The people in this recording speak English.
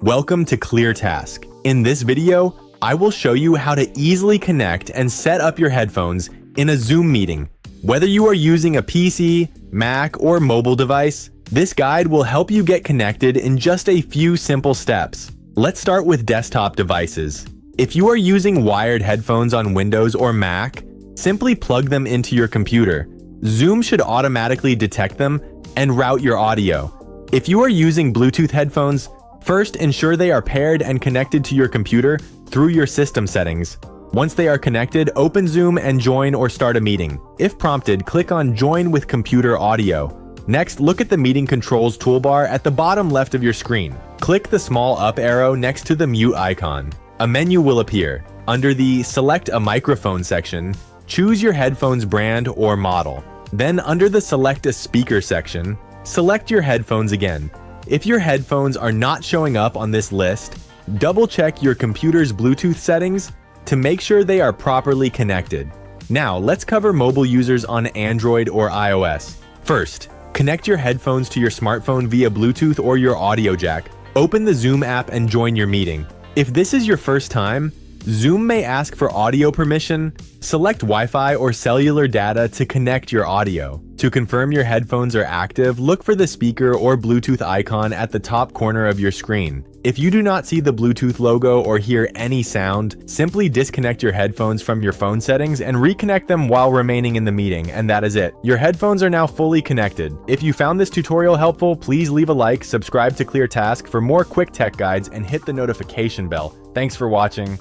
Welcome to ClearTask. In this video, I will show you how to easily connect and set up your headphones in a Zoom meeting. Whether you are using a PC, Mac, or mobile device, this guide will help you get connected in just a few simple steps. Let's start with desktop devices. If you are using wired headphones on Windows or Mac, simply plug them into your computer. Zoom should automatically detect them and route your audio. If you are using Bluetooth headphones, first ensure they are paired and connected to your computer through your system settings. Once they are connected, open Zoom and join or start a meeting. If prompted, click on Join with Computer Audio. Next, look at the meeting controls toolbar at the bottom left of your screen. Click the small up arrow next to the mute icon. A menu will appear. Under the Select a Microphone section, choose your headphones brand or model. Then under the Select a Speaker section, select your headphones again. If your headphones are not showing up on this list, double-check your computer's Bluetooth settings to make sure they are properly connected. Now, let's cover mobile users on Android or iOS. First, connect your headphones to your smartphone via Bluetooth or your audio jack. Open the Zoom app and join your meeting. If this is your first time, Zoom may ask for audio permission. Select Wi-Fi or cellular data to connect your audio. To confirm your headphones are active, look for the speaker or Bluetooth icon at the top corner of your screen. If you do not see the Bluetooth logo or hear any sound, simply disconnect your headphones from your phone settings and reconnect them while remaining in the meeting, and that is it. Your headphones are now fully connected. If you found this tutorial helpful, please leave a like, subscribe to ClearTask for more quick tech guides, and hit the notification bell. Thanks for watching.